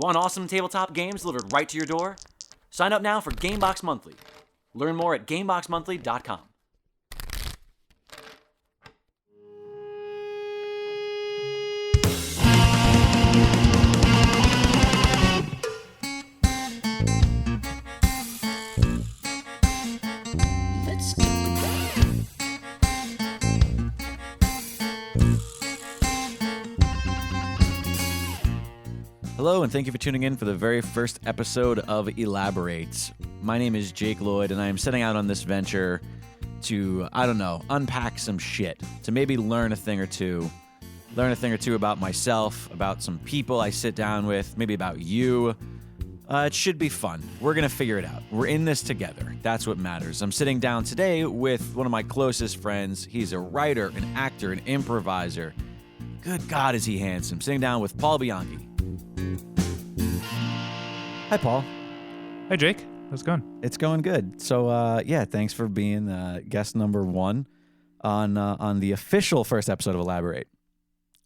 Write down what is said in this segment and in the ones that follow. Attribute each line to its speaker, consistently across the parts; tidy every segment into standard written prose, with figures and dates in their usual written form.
Speaker 1: Want awesome tabletop games delivered right to your door? Sign up now for Gamebox Monthly. Learn more at GameboxMonthly.com. Hello, and thank you for tuning in for the very first episode of Elaborate. My name is Jake Lloyd, and I am setting out on this venture to, unpack some shit, to maybe learn a thing or two about myself, about some people I sit down with, maybe about you. It should be fun. We're going to figure it out. We're in this together. That's what matters. I'm sitting down today with one of my closest friends. He's a writer, an actor, an improviser. Good God, is he handsome. Sitting down with Paul Bianchi. Hi, Paul.
Speaker 2: Hi, Jake. How's it going?
Speaker 1: It's going good. So, thanks for being guest number one on the official first episode of Elaborate.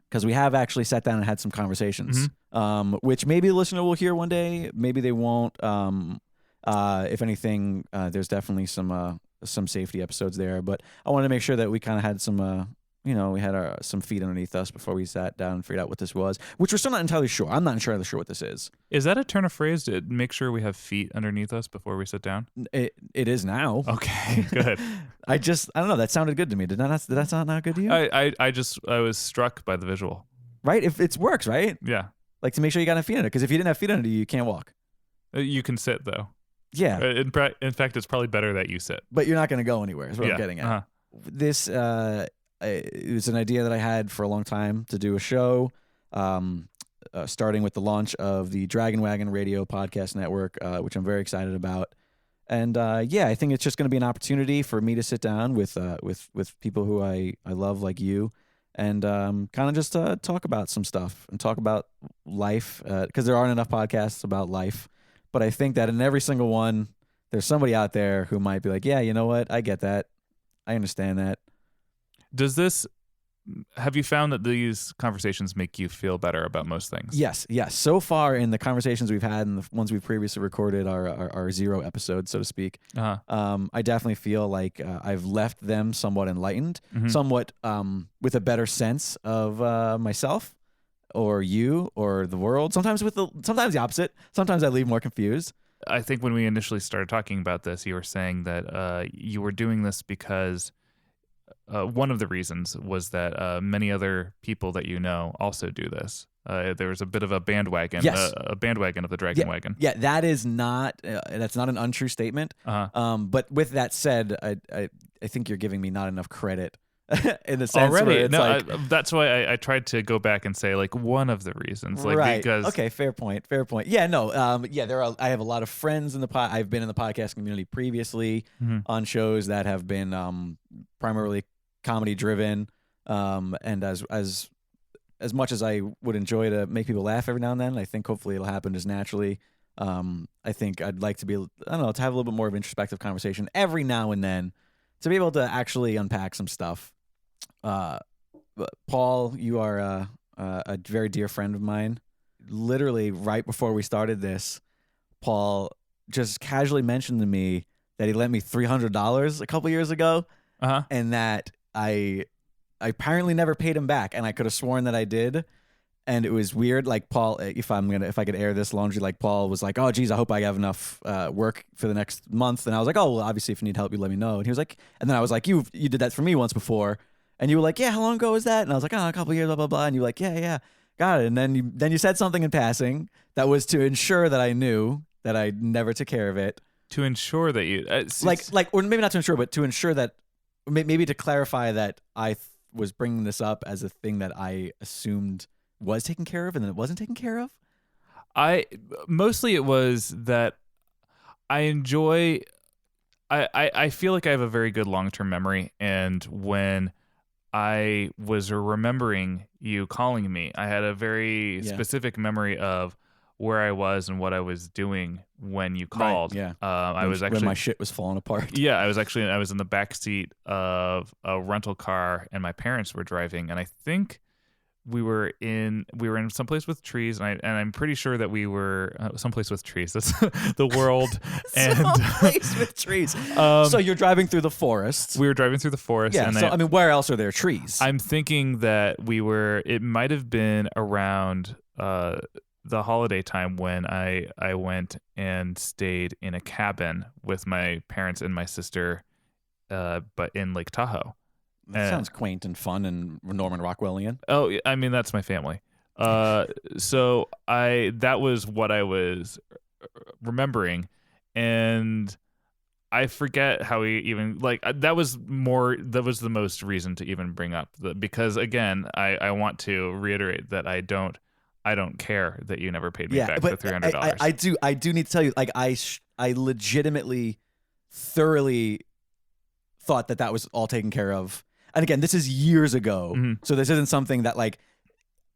Speaker 1: Because we have actually sat down and had some conversations, which maybe the listener will hear one day. Maybe they won't. If anything, there's definitely some safety episodes there. But I wanted to make sure that we kind of had some... we had some feet underneath us before we sat down and figured out what this was, which we're still not entirely sure. I'm not entirely sure what this is.
Speaker 2: Is that a turn of phrase to make sure we have feet underneath us before we sit down?
Speaker 1: It is now.
Speaker 2: Okay, good.
Speaker 1: I don't know. That sounded good to me. Did that sound not good to you?
Speaker 2: I was struck by the visual.
Speaker 1: Right? If it works, right?
Speaker 2: Yeah.
Speaker 1: Like to make sure you got enough feet under it, because if you didn't have feet under you, you can't walk.
Speaker 2: You can sit though.
Speaker 1: Yeah.
Speaker 2: In fact, it's probably better that you sit.
Speaker 1: But you're not going to go anywhere. Is what I'm getting at.
Speaker 2: Uh-huh.
Speaker 1: This. It was an idea that I had for a long time to do a show, starting with the launch of the Dragon Wagon Radio Podcast Network, which I'm very excited about. And I think it's just going to be an opportunity for me to sit down with people who I love, like you, and kind of just talk about some stuff and talk about life, because there aren't enough podcasts about life. But I think that in every single one, there's somebody out there who might be like, yeah, you know what? I get that. I understand that.
Speaker 2: Have you found that these conversations make you feel better about most things?
Speaker 1: Yes. So far in the conversations we've had and the ones we've previously recorded, our zero episodes, so to speak, I definitely feel like I've left them somewhat enlightened, somewhat with a better sense of myself or you or the world. Sometimes the opposite. Sometimes I leave more confused.
Speaker 2: I think when we initially started talking about this, you were saying that you were doing this because... one of the reasons was that many other people that you know also do this. There was a bit of a bandwagon, a bandwagon of the Dragon Wagon.
Speaker 1: Yeah, that is not. That's not an untrue statement. But with that said, I think you're giving me not enough credit in the sense
Speaker 2: already.
Speaker 1: Where it's
Speaker 2: that's why I tried to go back and say like one of the reasons, like
Speaker 1: right?
Speaker 2: Because
Speaker 1: okay, fair point. Yeah, no, there are. I have a lot of friends in the I've been in the podcast community previously on shows that have been primarily comedy driven, and as much as I would enjoy to make people laugh every now and then, I think hopefully it'll happen just naturally. I think I'd like to be, to have a little bit more of an introspective conversation every now and then to be able to actually unpack some stuff. Paul, you are a very dear friend of mine. Literally right before we started this, Paul just casually mentioned to me that he lent me $300 a couple years ago, and that I apparently never paid him back, and I could have sworn that I did, and it was weird. Like Paul, if I could air this laundry, like Paul was like, "Oh, geez, I hope I have enough work for the next month," and I was like, "Oh, well, obviously, if you need help, you let me know." And he was like, and then I was like, "You did that for me once before," and you were like, "Yeah, how long ago was that?" And I was like, "Oh, a couple of years, blah blah blah," and you were like, "Yeah, got it." And then you said something in passing that was to ensure that I knew that I never took care of it.
Speaker 2: To ensure that you
Speaker 1: or maybe not to ensure, but to ensure that. Maybe to clarify that I was bringing this up as a thing that I assumed was taken care of and then it wasn't taken care of.
Speaker 2: Mostly it was that I enjoy. I feel like I have a very good long-term memory, and when I was remembering you calling me, I had a very specific memory of where I was and what I was doing when you called.
Speaker 1: Right, yeah.
Speaker 2: I was actually
Speaker 1: when my shit was falling apart.
Speaker 2: Yeah, I was in the back seat of a rental car, and my parents were driving, and I think we were in someplace with trees, and I'm pretty sure that we were someplace with trees. That's the world. And
Speaker 1: Someplace with trees. So you're driving through the forest.
Speaker 2: we were driving through the forest.
Speaker 1: Yeah.
Speaker 2: And
Speaker 1: So I mean, where else are there trees?
Speaker 2: I'm thinking that it might have been around the holiday time when I went and stayed in a cabin with my parents and my sister, but in Lake Tahoe.
Speaker 1: That sounds quaint and fun and Norman Rockwellian.
Speaker 2: Oh, I mean, that's my family. So that was what I was remembering, and I forget how he even that was the most reason to even bring up because again, I want to reiterate that I don't care that you never paid me back the $300.
Speaker 1: I do need to tell you, like I legitimately, thoroughly thought that was all taken care of. And again, this is years ago, so this isn't something that like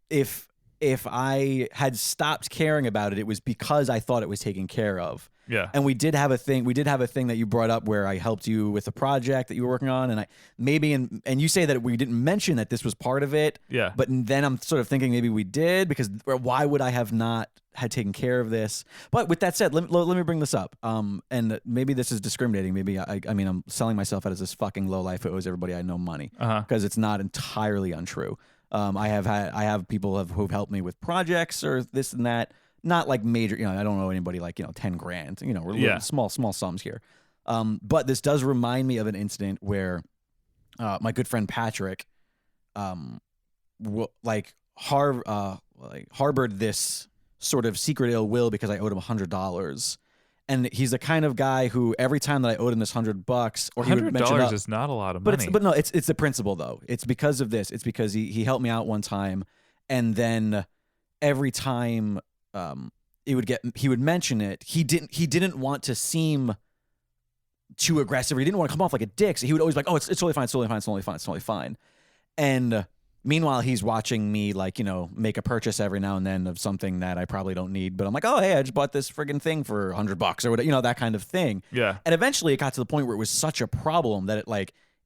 Speaker 1: if I had stopped caring about it, it was because I thought it was taken care of.
Speaker 2: Yeah.
Speaker 1: And we did have a thing that you brought up where I helped you with a project that you were working on, and and you say that we didn't mention that this was part of it.
Speaker 2: Yeah.
Speaker 1: But then I'm sort of thinking maybe we did, because why would I have not had taken care of this? But with that said, let me bring this up. And maybe this is discriminating. Maybe I mean I'm selling myself out as this fucking lowlife who owes everybody I know money, because it's not entirely untrue. I have people who've helped me with projects or this and that. Not like major, I don't know anybody like, 10 grand, we're small sums here. But this does remind me of an incident where my good friend Patrick harbored this sort of secret ill will because I owed him $100. And he's the kind of guy who every time that I owed him this $100, or he would mention
Speaker 2: $100 is not a lot of money.
Speaker 1: But no, it's the principle though. It's because of this. It's because he helped me out one time, and then every time he would mention it. He didn't want to seem too aggressive. He didn't want to come off like a dick. So he would always be like, "Oh, it's totally fine. It's totally fine. It's totally fine. It's totally fine." And meanwhile, he's watching me make a purchase every now and then of something that I probably don't need, but I'm like, "Oh, hey, I just bought this friggin' thing for $100 or whatever," that kind of thing.
Speaker 2: Yeah.
Speaker 1: And eventually, it got to the point where it was such a problem that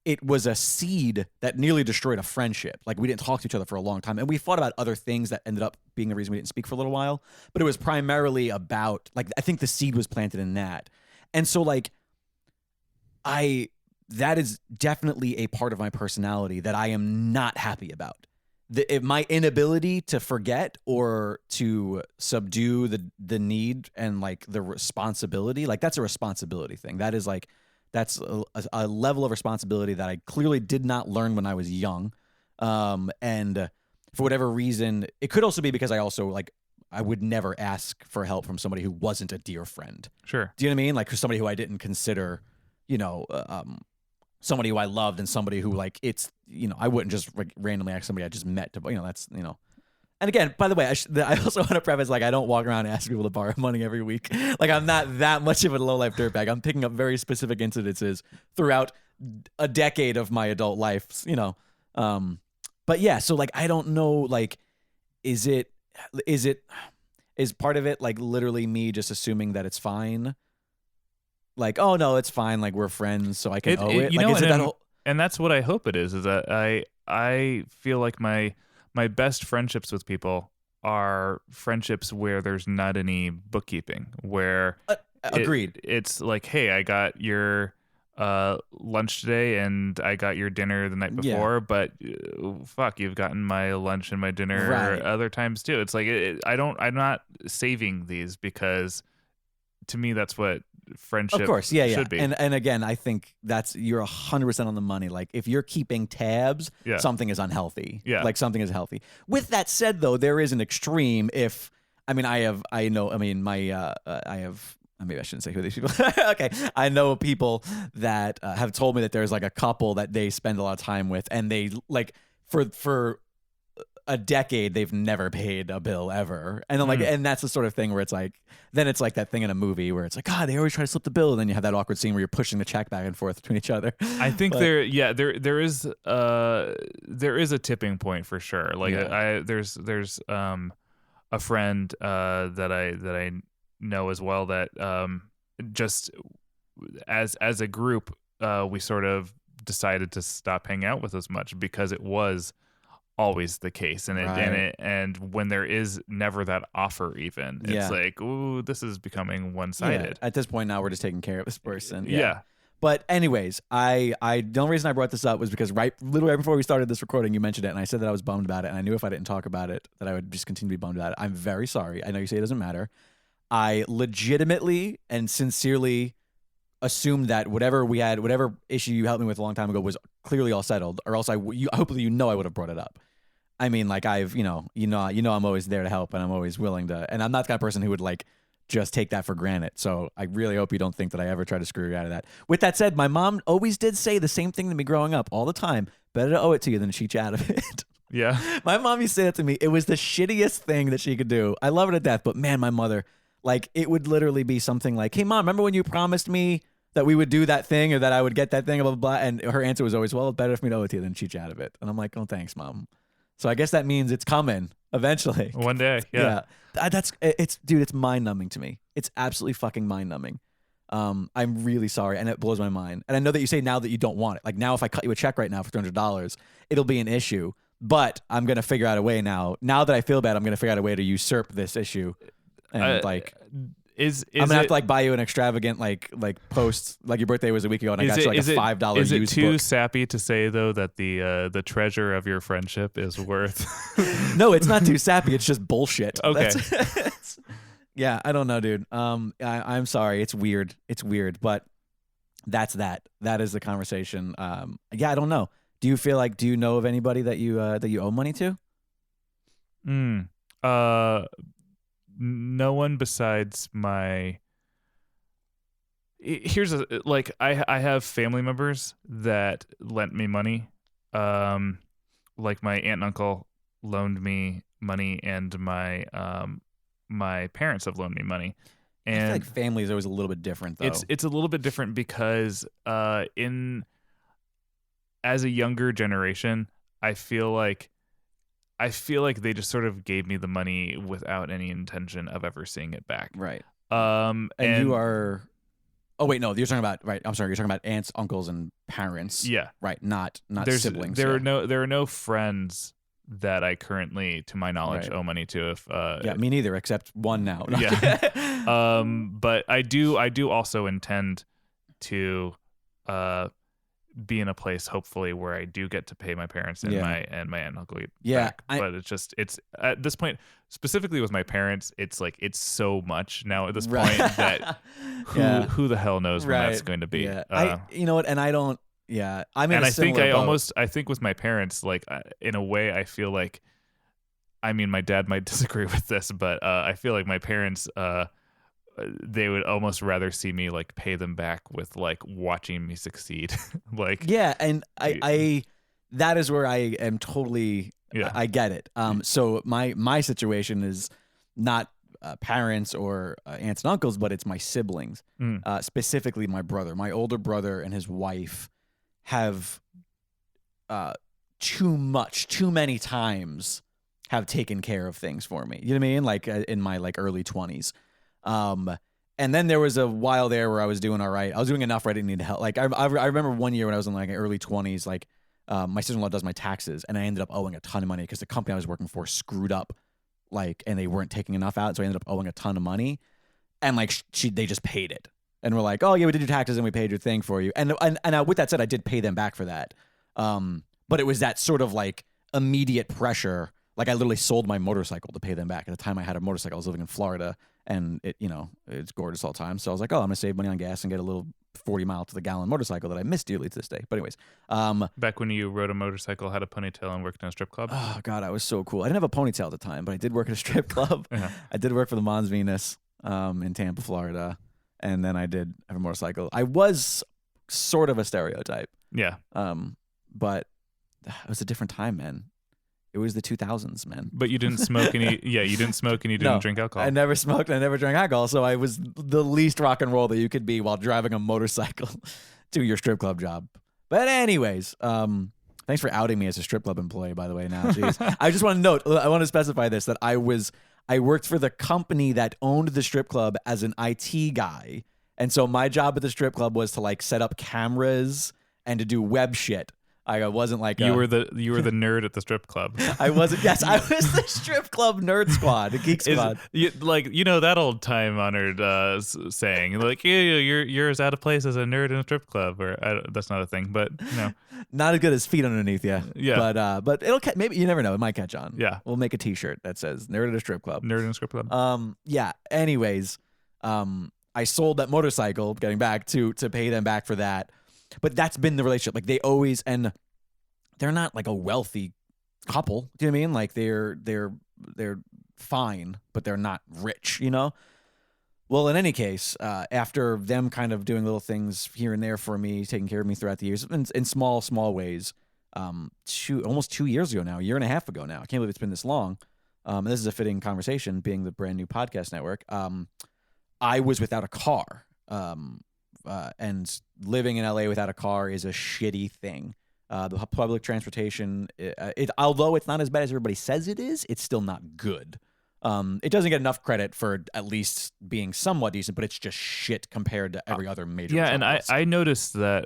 Speaker 1: it was a seed that nearly destroyed a friendship. Like, we didn't talk to each other for a long time. And we fought about other things that ended up being the reason we didn't speak for a little while. But it was primarily about, I think the seed was planted in that. And so, that is definitely a part of my personality that I am not happy about. My inability to forget or to subdue the need and, the responsibility, that's a responsibility thing. That is, that's a level of responsibility that I clearly did not learn when I was young. And for whatever reason, it could also be because I also I would never ask for help from somebody who wasn't a dear friend.
Speaker 2: Sure.
Speaker 1: Do you know what I mean? Somebody who I didn't consider, somebody who I loved, and somebody who I wouldn't just randomly ask somebody I just met to, that's. And again, by the way, I also want to preface, I don't walk around and ask people to borrow money every week. I'm not that much of a low-life dirtbag. I'm picking up very specific incidences throughout a decade of my adult life, But yeah, so, I don't know, is part of it, literally me just assuming that it's fine? Oh, no, it's fine. We're friends, so I can owe it.
Speaker 2: And that's what I hope it is that I feel like my best friendships with people are friendships where there's not any bookkeeping, where
Speaker 1: agreed.
Speaker 2: It's hey, I got your lunch today and I got your dinner the night before, but fuck, you've gotten my lunch and my dinner other times too. It's I'm not saving these, because to me that's what friendship
Speaker 1: of course
Speaker 2: should be.
Speaker 1: And again, I think you're 100% on the money. If you're keeping tabs, something is unhealthy. Something is healthy. With that said, though, there is an extreme. Maybe I shouldn't say who these people okay, I know people that have told me that there's a couple that they spend a lot of time with, and they for a decade they've never paid a bill ever, and then and that's the sort of thing where it's then it's that thing in a movie where it's God, they always try to slip the bill, and then you have that awkward scene where you're pushing the check back and forth between each other.
Speaker 2: I think there is a tipping point for sure. There's a friend that I know as well that just as a group we sort of decided to stop hanging out with as much because it was always the case, and and when there is never that offer, even it's like, ooh, this is becoming one-sided.
Speaker 1: At this point now, we're just taking care of this person.
Speaker 2: Yeah.
Speaker 1: But anyways, the only reason I brought this up was because literally right before we started this recording, you mentioned it, and I said that I was bummed about it, and I knew if I didn't talk about it, that I would just continue to be bummed about it. I'm very sorry. I know you say it doesn't matter. I legitimately and sincerely assumed that whatever issue you helped me with a long time ago was clearly all settled, or else hopefully I would have brought it up. I mean, like I'm always there to help, and I'm always willing to, and I'm not the kind of person who would like just take that for granted. So I really hope you don't think that I ever try to screw you out of that. With that said, my mom always did say the same thing to me growing up all the time. Better to owe it to you than to cheat you out of it.
Speaker 2: Yeah.
Speaker 1: My mom used to say that to me. It was the shittiest thing that she could do. I love her to death, but man, my mother, like, it would literally be something like, hey, Mom, remember when you promised me that we would do that thing or that I would get that thing, blah, blah, blah. And her answer was always, well, it's better for me to owe it to you than cheat you out of it. And I'm like, oh, thanks, Mom. So I guess that means it's coming eventually.
Speaker 2: One day. Yeah.
Speaker 1: It's mind numbing to me. It's absolutely fucking mind numbing. I'm really sorry. And it blows my mind. And I know that you say now that you don't want it. Like now, if I cut you a check right now for $300, it'll be an issue, but I'm going to figure out a way now that I feel bad, I'm going to figure out a way to usurp this issue. And I'm going to have to like buy you an extravagant like post, like your birthday was a week ago and I got you like a $5
Speaker 2: used book. Is it too
Speaker 1: book.
Speaker 2: sappy to say though that the treasure of your friendship is worth?
Speaker 1: No, it's not too sappy. It's just bullshit.
Speaker 2: Okay.
Speaker 1: Yeah, I don't know, dude. I'm sorry. It's weird. But that's that. That is the conversation. Yeah, I don't know. Do you know of anybody that you owe money to?
Speaker 2: No one besides my. I have family members that lent me money. Like my aunt and uncle loaned me money, and my parents have loaned me money. And
Speaker 1: I feel like family is always a little bit different, though.
Speaker 2: It's a little bit different because as a younger generation, I feel like they just sort of gave me the money without any intention of ever seeing it back.
Speaker 1: Right.
Speaker 2: And
Speaker 1: you are. Oh wait, no, you're talking about right. I'm sorry, you're talking about aunts, uncles, and parents.
Speaker 2: Yeah.
Speaker 1: Right. Not siblings.
Speaker 2: There are no friends that I currently, to my knowledge, owe money to. If
Speaker 1: me neither, except one now. No.
Speaker 2: Yeah. But I do also intend to be in a place, hopefully, where I do get to pay my parents and my aunt and uncle back. But it's at this point, specifically with my parents, it's like it's so much now at this point that who the hell knows when that's going to be.
Speaker 1: Yeah. You know what? And I don't. Yeah, I'm in.
Speaker 2: And
Speaker 1: a similar boat.
Speaker 2: I think with my parents, like in a way, I feel like, I mean, my dad might disagree with this, but I feel like my parents, they would almost rather see me like pay them back with like watching me succeed. Like,
Speaker 1: yeah, and I that is where I am totally. Yeah, I get it. So my situation is not parents or aunts and uncles, but it's my siblings, specifically my brother, my older brother, and his wife have too many times have taken care of things for me. You know what I mean? Like in my like early 20s. And then there was a while there where I was doing all right. I was doing enough where I didn't need help. Like I remember one year when I was in like early 20s, like my sister-in-law does my taxes, and I ended up owing a ton of money because the company I was working for screwed up, like, and they weren't taking enough out, so I ended up owing a ton of money, and like they just paid it. And we're like, oh yeah, we did your taxes and we paid your thing for you. And with that said, I did pay them back for that. But it was that sort of like immediate pressure. Like I literally sold my motorcycle to pay them back. At the time I had a motorcycle, I was living in Florida, and it's gorgeous all the time. So I was like, oh, I'm gonna save money on gas and get a little 40 mile to the gallon motorcycle that I miss dearly to this day. But anyways,
Speaker 2: back when you rode a motorcycle, had a ponytail, and worked in a strip club.
Speaker 1: Oh God, I was so cool. I didn't have a ponytail at the time, but I did work at a strip club.
Speaker 2: Yeah.
Speaker 1: I did work for the Mons Venus in Tampa, Florida. And then I did have a motorcycle. I was sort of a stereotype.
Speaker 2: Yeah.
Speaker 1: But it was a different time, man. It was the 2000s, man.
Speaker 2: But you didn't smoke any. Yeah, you didn't smoke and you didn't drink alcohol.
Speaker 1: I never smoked. I never drank alcohol. So I was the least rock and roll that you could be while driving a motorcycle to your strip club job. But anyways, thanks for outing me as a strip club employee, by the way. Now, jeez. I just want to note. I want to specify this that I worked for the company that owned the strip club as an IT guy. And so my job at the strip club was to like set up cameras and to do web shit. I wasn't like
Speaker 2: you were the nerd at the strip club.
Speaker 1: I wasn't. Yes, I was the strip club nerd squad, the geek squad.
Speaker 2: That old time honored saying, like, you're as out of place as a nerd in a strip club, or that's not a thing, but
Speaker 1: not as good as feet underneath you.
Speaker 2: Yeah,
Speaker 1: but it'll maybe, you never know, it might catch on.
Speaker 2: Yeah,
Speaker 1: we'll make a T-shirt that says "Nerd at a Strip Club."
Speaker 2: Nerd in a strip club.
Speaker 1: Yeah. Anyways, I sold that motorcycle, getting back to pay them back for that. But that's been the relationship. Like, they always, and they're not like a wealthy couple. Do you know what I mean? Like, they're fine, but they're not rich, you know? Well, in any case, after them kind of doing little things here and there for me, taking care of me throughout the years, in small ways, almost 2 years ago now, a year and a half ago now, I can't believe it's been this long. And this is a fitting conversation, being the brand new podcast network. I was without a car. And living in LA without a car is a shitty thing. The public transportation, although it's not as bad as everybody says it is, it's still not good. It doesn't get enough credit for at least being somewhat decent, but it's just shit compared to every other major.
Speaker 2: Yeah, and I noticed that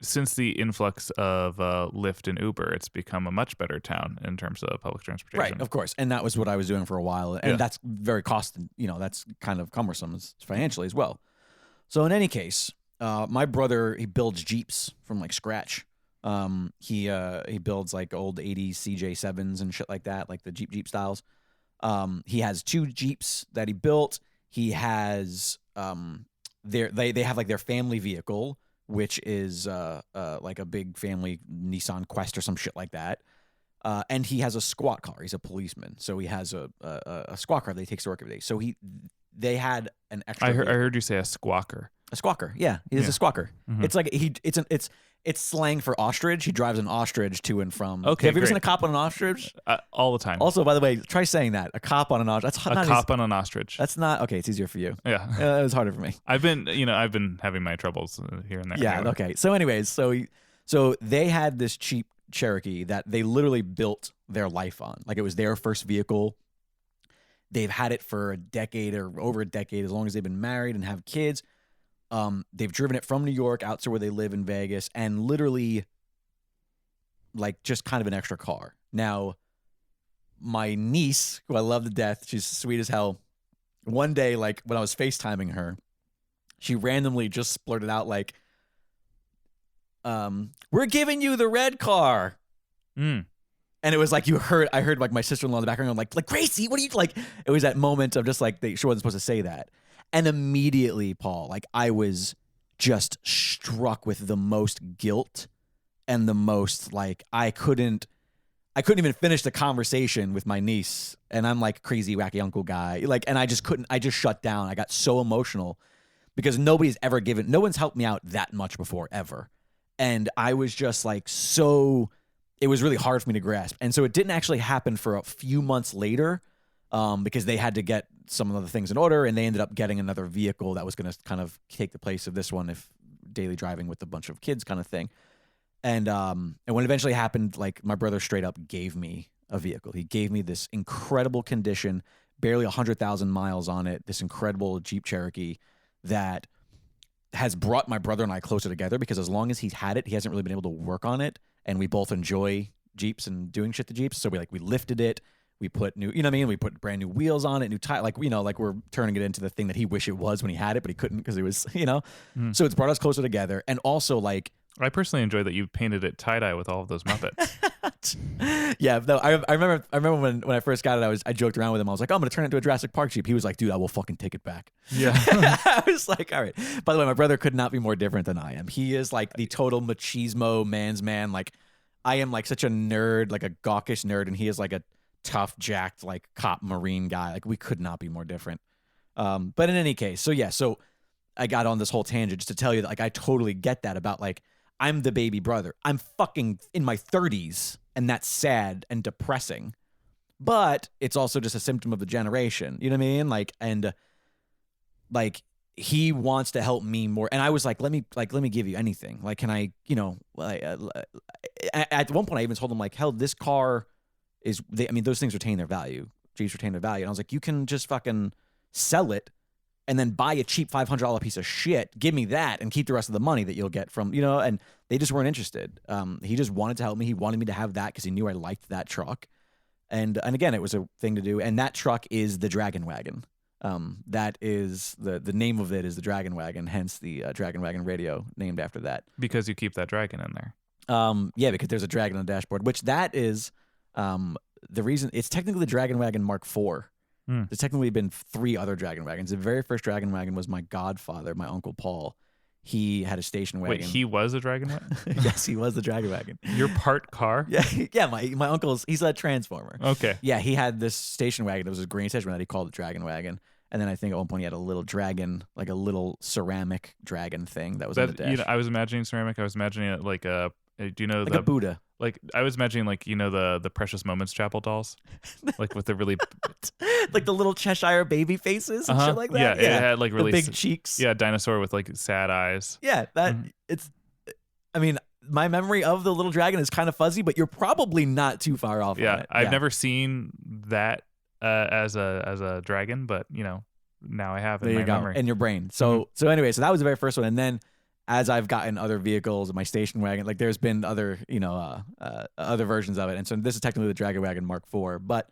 Speaker 2: since the influx of Lyft and Uber, it's become a much better town in terms of public transportation.
Speaker 1: Right, of course, and that was what I was doing for a while, and that's very that's kind of cumbersome financially as well. So in any case, my brother, he builds Jeeps from like scratch. He builds like old 80s CJ7s and shit like that, like the Jeep styles. He has 2 Jeeps that he built. He has they have like their family vehicle, which is like a big family Nissan Quest or some shit like that. And he has a squat car. He's a policeman, so he has a squat car that he takes to work every day. So they had an extra.
Speaker 2: I heard you say a squawker.
Speaker 1: A squawker, yeah, he's a squawker. Mm-hmm. It's like it's slang for ostrich. He drives an ostrich to and from.
Speaker 2: Okay,
Speaker 1: have you ever seen a cop on an ostrich?
Speaker 2: All the time.
Speaker 1: Also, by the way, try saying that. A cop on an ostrich. That's
Speaker 2: a cop on an ostrich.
Speaker 1: That's not okay. It's easier for you.
Speaker 2: Yeah,
Speaker 1: it was harder for me.
Speaker 2: I've been having my troubles here and there.
Speaker 1: Yeah. Anyway. Okay. So, anyways, so they had this cheap Cherokee that they literally built their life on. Like, it was their first vehicle. They've had it for a decade or over a decade, as long as they've been married and have kids. They've driven it from New York out to where they live in Vegas, and literally, like, just kind of an extra car. Now, my niece, who I love to death, she's sweet as hell. One day, like, when I was FaceTiming her, she randomly just splurted out like, "We're giving you the red car."
Speaker 2: Mm.
Speaker 1: And it was like, I heard like my sister-in-law in the background, like Gracie, what are you like? It was that moment of just like, she wasn't supposed to say that. And immediately, Paul, like, I was just struck with the most guilt and the most, like, I couldn't even finish the conversation with my niece. And I'm like crazy, wacky uncle guy. Like, and I just shut down. I got so emotional because no one's helped me out that much before, ever. And I was just like, it was really hard for me to grasp. And so it didn't actually happen for a few months later, because they had to get some of the things in order, and they ended up getting another vehicle that was going to kind of take the place of this one, if daily driving with a bunch of kids kind of thing. And when it eventually happened, like, my brother straight up gave me a vehicle. He gave me this incredible condition, barely 100,000 miles on it, this incredible Jeep Cherokee that has brought my brother and I closer together, because as long as he's had it, he hasn't really been able to work on it. And we both enjoy Jeeps and doing shit to Jeeps. So we lifted it. We put new, we put brand new wheels on it, new tire, like we're turning it into the thing that he wished it was when he had it, but he couldn't because it was, So it's brought us closer together. And also, like,
Speaker 2: I personally enjoy that you painted it tie-dye with all of those Muppets.
Speaker 1: Yeah, no, I remember when I first got it, I joked around with him. I was like, oh, I'm going to turn it into a Jurassic Park Jeep. He was like, dude, I will fucking take it back.
Speaker 2: Yeah.
Speaker 1: I was like, all right. By the way, my brother could not be more different than I am. He is like the total machismo man's man. Like, I am like such a nerd, like a gawkish nerd, and he is like a tough, jacked, like cop Marine guy. Like, we could not be more different. But in any case, so I got on this whole tangent just to tell you that, like, I totally get that about, like, I'm the baby brother. I'm fucking in my 30s, and that's sad and depressing. But it's also just a symptom of the generation. You know what I mean? Like, and like, he wants to help me more. And I was like, let me give you anything. Like, can I, at one point I even told him, like, hell, this car those things retain their value. Jeeps retain their value. And I was like, you can just fucking sell it and then buy a cheap $500 piece of shit. Give me that and keep the rest of the money that you'll get from, and they just weren't interested. He just wanted to help me. He wanted me to have that because he knew I liked that truck. And again, it was a thing to do. And that truck is the Dragon Wagon. That is the name of it is the Dragon Wagon, hence the Dragon Wagon radio named after that.
Speaker 2: Because you keep that dragon in there.
Speaker 1: Yeah, because there's a dragon on the dashboard, which that is the reason. It's technically the Dragon Wagon Mark IV. There's technically been 3 other Dragon Wagons. The very first Dragon Wagon was my godfather, my Uncle Paul. He had a station wagon.
Speaker 2: Wait, he was a Dragon Wagon?
Speaker 1: Yes, he was the Dragon Wagon.
Speaker 2: Your part car?
Speaker 1: Yeah. My uncle's, he's a transformer.
Speaker 2: Okay.
Speaker 1: Yeah, he had this station wagon. It was a green station wagon that he called the Dragon Wagon. And then I think at one point he had a little dragon, like a little ceramic dragon thing that was on the dash.
Speaker 2: I was imagining ceramic. I was imagining it like a. Do you know
Speaker 1: like a Buddha?
Speaker 2: Like I was imagining like the Precious Moments Chapel dolls, like with the really
Speaker 1: like the little Cheshire baby faces and shit like that.
Speaker 2: Yeah, it had like really
Speaker 1: big cheeks.
Speaker 2: Yeah, dinosaur with like sad eyes.
Speaker 1: Yeah, it's. I mean, my memory of the little dragon is kind of fuzzy, but you're probably not too far off.
Speaker 2: Yeah,
Speaker 1: on it.
Speaker 2: I've never seen that as a dragon, but now I have in my memory
Speaker 1: in your brain. So anyway, so that was the very first one, and then as I've gotten other vehicles, my station wagon, like there's been other other versions of it, and so this is technically the Dragon Wagon Mark IV. But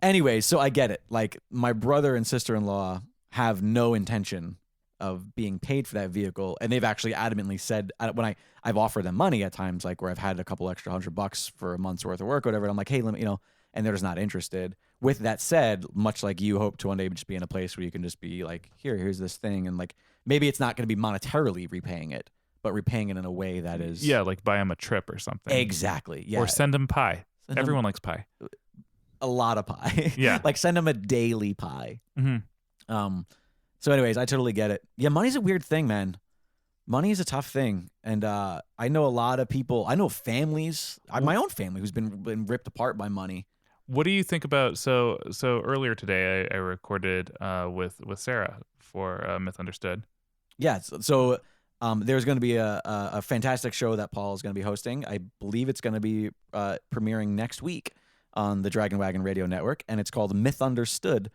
Speaker 1: anyway, so I get it. Like my brother and sister-in-law have no intention of being paid for that vehicle, and they've actually adamantly said when I've offered them money at times, like where I've had a couple extra $100 for a month's worth of work or whatever, I'm like, hey, let me, and they're just not interested. With that said, much like you hope to one day just be in a place where you can just be like, here's this thing, and like maybe it's not going to be monetarily repaying it, but repaying it in a way that is
Speaker 2: like buy him a trip or something.
Speaker 1: Exactly. Yeah.
Speaker 2: Or send him pie. Everyone likes pie.
Speaker 1: A lot of pie.
Speaker 2: Yeah.
Speaker 1: Like send him a daily pie.
Speaker 2: Mm-hmm.
Speaker 1: So anyways, I totally get it. Yeah, money's a weird thing, man. Money is a tough thing, and I know a lot of people. I know families. My own family who's been ripped apart by money.
Speaker 2: What do you think about so earlier today I recorded with Sarah for Myth Understood.
Speaker 1: Yeah, so there's going to be a fantastic show that Paul is going to be hosting. I believe it's going to be premiering next week on the Dragon Wagon Radio Network, and it's called Myth Understood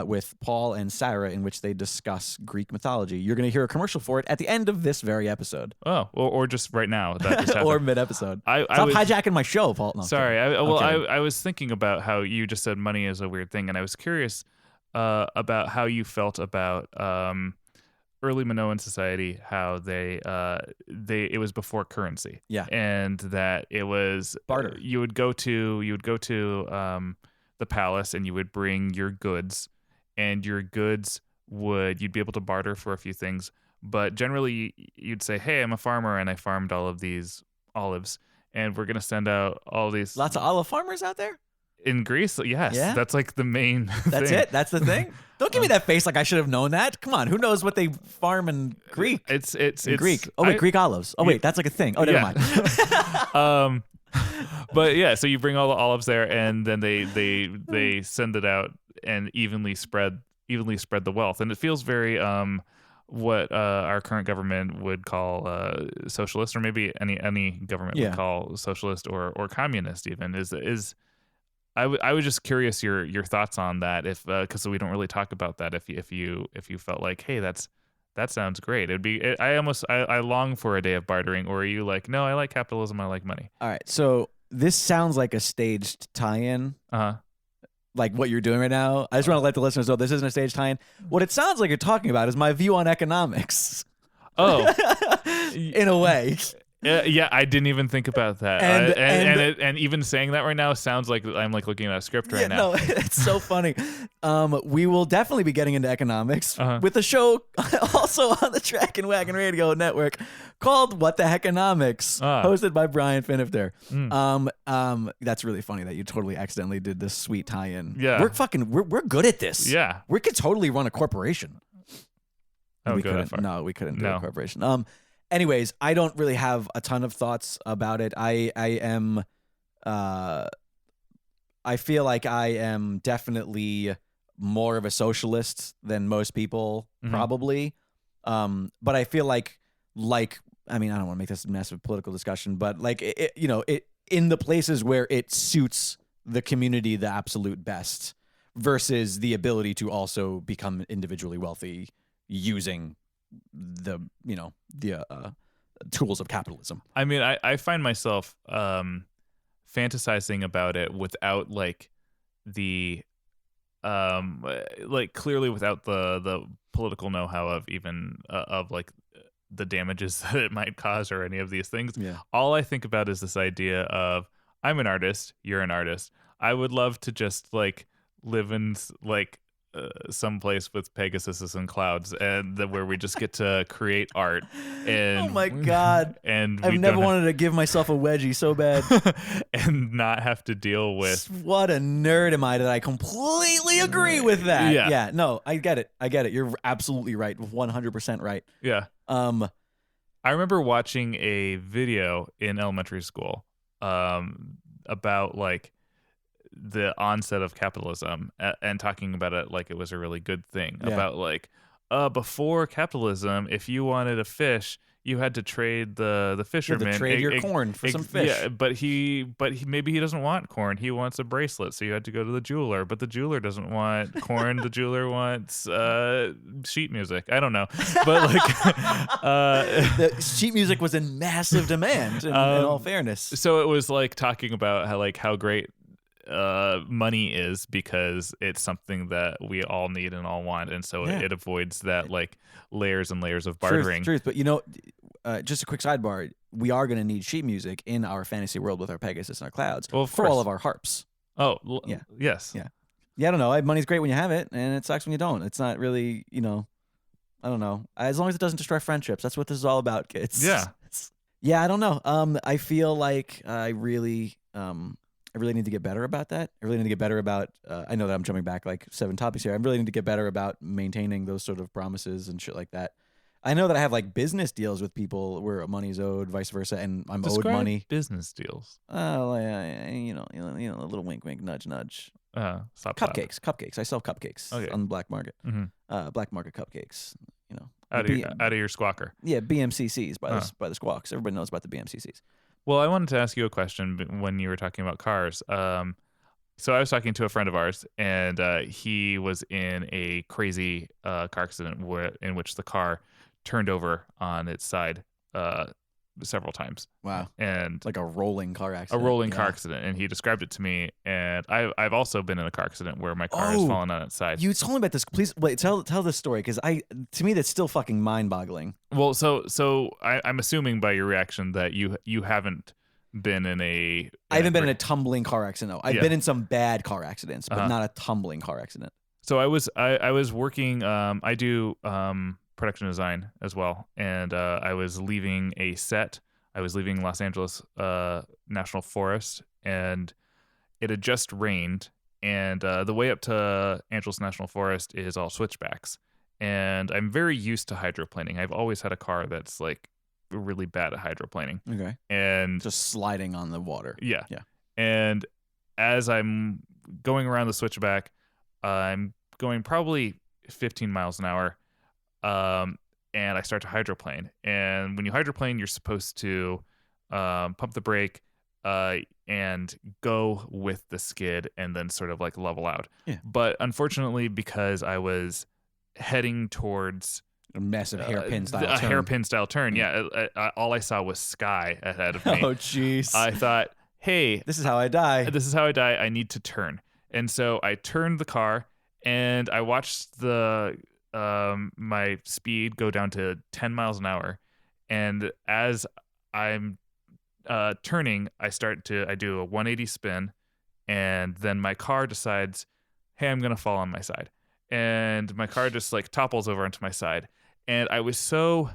Speaker 1: with Paul and Sarah, in which they discuss Greek mythology. You're going to hear a commercial for it at the end of this very episode.
Speaker 2: Oh, or just right now. That just
Speaker 1: or mid-episode. Stop hijacking my show, Paul. No,
Speaker 2: sorry. I was thinking about how you just said money is a weird thing, and I was curious about how you felt about early Minoan society, how it was before currency.
Speaker 1: Yeah.
Speaker 2: And that it was
Speaker 1: barter.
Speaker 2: You would go to the palace and you would bring your goods, and your goods you'd be able to barter for a few things, but generally you'd say, hey, I'm a farmer and I farmed all of these olives, and we're gonna send out all these.
Speaker 1: Lots of olive farmers out there
Speaker 2: in Greece. Yes, yeah? That's like the main
Speaker 1: that's
Speaker 2: thing.
Speaker 1: It that's the thing. Don't give me that face like I should have known that. Come on, who knows what they farm in Greek?
Speaker 2: It's
Speaker 1: Greek. Oh wait, Greek olives. Oh wait, that's like a thing. Oh, never
Speaker 2: mind. But yeah, so you bring all the olives there, and then they send it out and evenly spread the wealth, and it feels very what our current government would call socialist, or maybe any government would call socialist or communist. Even is I was just curious your thoughts on that, if because we don't really talk about that. If you felt like, hey, that sounds great. I long for a day of bartering, or are you like, no, I like capitalism, I like money.
Speaker 1: All right, so this sounds like a staged tie-in. Like what you're doing right now. I just want to let the listeners know this isn't a staged tie-in. What it sounds like you're talking about is my view on economics.
Speaker 2: Oh,
Speaker 1: in a way.
Speaker 2: Yeah, I didn't even think about that. And even saying that right now sounds like I'm like looking at a script right now.
Speaker 1: No, it's so funny. We will definitely be getting into economics with a show also on the Dragon Wagon Radio Network called What the Heckonomics, hosted by Brian Finifter. That's really funny that you totally accidentally did this sweet tie-in.
Speaker 2: Yeah,
Speaker 1: we're good at this.
Speaker 2: Yeah,
Speaker 1: we could totally run a corporation.
Speaker 2: We
Speaker 1: couldn't do a corporation. Anyways, I don't really have a ton of thoughts about it. I feel like I am definitely more of a socialist than most people, probably. But I feel like I mean, I don't want to make this a massive political discussion, but like it in the places where it suits the community the absolute best, versus the ability to also become individually wealthy using the tools of capitalism.
Speaker 2: I mean, I find myself fantasizing about it without like the like clearly without the political know-how of even of like the damages that it might cause or any of these things.
Speaker 1: Yeah.
Speaker 2: All I think about is this idea of I'm an artist, you're an artist. I would love to just like live in like someplace with Pegasus and clouds, and where we just get to create art. And
Speaker 1: oh my God!
Speaker 2: And
Speaker 1: I've never wanted to give myself a wedgie so bad,
Speaker 2: and not have to deal with.
Speaker 1: What a nerd am I that I completely agree with that. Yeah. No, I get it. You're absolutely right. 100% right.
Speaker 2: Yeah. I remember watching a video in elementary school about like the onset of capitalism and talking about it like it was a really good thing.
Speaker 1: Yeah.
Speaker 2: About like before capitalism, if you wanted a fish, you had to trade the fisherman.
Speaker 1: You had to trade your corn for some fish.
Speaker 2: Yeah, but he maybe he doesn't want corn. He wants a bracelet, so you had to go to the jeweler. But the jeweler doesn't want corn. The jeweler wants sheet music. I don't know, but like
Speaker 1: the sheet music was in massive demand. In all fairness,
Speaker 2: so it was like talking about how great money is because it's something that we all need and all want, and so it avoids that like layers and layers of bartering.
Speaker 1: Truth. But just a quick sidebar: we are going to need sheet music in our fantasy world with our Pegasus and our clouds for all of our harps.
Speaker 2: Oh, yes,
Speaker 1: yeah. I don't know. Money's great when you have it, and it sucks when you don't. It's not really, I don't know. As long as it doesn't destroy friendships, that's what this is all about, kids.
Speaker 2: Yeah.
Speaker 1: I don't know. I feel like I really need to get better about that. I really need to get better about, I know that I'm jumping back like 7 topics here. I really need to get better about maintaining those sort of promises and shit like that. I know that I have like business deals with people where money's owed, vice versa, and I'm owed money.
Speaker 2: Business deals.
Speaker 1: Oh, a little wink, wink, nudge, nudge. Cupcakes. I sell cupcakes on the black market.
Speaker 2: Mm-hmm.
Speaker 1: Black market cupcakes.
Speaker 2: Out of your squawker.
Speaker 1: Yeah, BMCCs by the squawks. Everybody knows about the BMCCs.
Speaker 2: Well, I wanted to ask you a question when you were talking about cars. So I was talking to a friend of ours, and he was in a crazy car accident in which the car turned over on its side several times.
Speaker 1: Wow.
Speaker 2: And
Speaker 1: like a rolling car accident.
Speaker 2: Car accident. And he described it to me. And I've also been in a car accident where my car has fallen on its side.
Speaker 1: You told me about this. Please wait, tell this story, because to me that's still fucking mind boggling.
Speaker 2: Well, so I'm assuming by your reaction that you haven't been in a
Speaker 1: I haven't been in a tumbling car accident. No. I've been in some bad car accidents, but not a tumbling car accident.
Speaker 2: So I was working I do production design as well, and I was leaving a set. I was leaving Los Angeles National Forest, and it had just rained, and the way up to Angeles National Forest is all switchbacks, and I'm very used to hydroplaning. I've always had a car that's like really bad at hydroplaning.
Speaker 1: Okay.
Speaker 2: And
Speaker 1: just sliding on the water.
Speaker 2: Yeah. And as I'm going around the switchback, I'm going probably 15 miles an hour. And I start to hydroplane. And when you hydroplane, you're supposed to pump the brake and go with the skid and then sort of like level out.
Speaker 1: Yeah.
Speaker 2: But unfortunately, because I was heading towards
Speaker 1: a massive hairpin style turn.
Speaker 2: A hairpin style turn, all I saw was sky ahead of me.
Speaker 1: Oh, jeez.
Speaker 2: I thought, hey,
Speaker 1: this is how I die.
Speaker 2: I need to turn. And so I turned the car, and I watched my speed go down to 10 miles an hour. And as I'm turning, I do a 180 spin, and then my car decides, hey, I'm going to fall on my side. And my car just like topples over onto my side. And I was so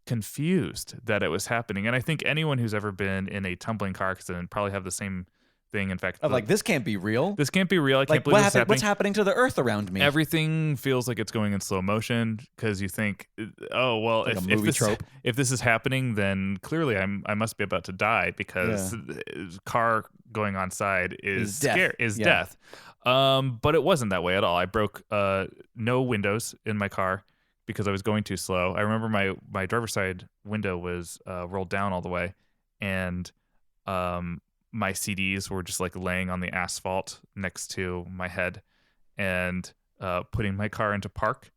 Speaker 2: confused that it was happening. And I think anyone who's ever been in a tumbling car accident probably have the same thing. In fact,
Speaker 1: this can't be real.
Speaker 2: This can't be real. I can't believe this is happening.
Speaker 1: What's happening to the earth around me?
Speaker 2: Everything feels like it's going in slow motion because you think, oh, well,
Speaker 1: like if
Speaker 2: this is happening, then clearly I must be about to die because car going on side is death. But it wasn't that way at all. I broke no windows in my car because I was going too slow. I remember my driver's side window was rolled down all the way, and my CDs were just like laying on the asphalt next to my head, and putting my car into park.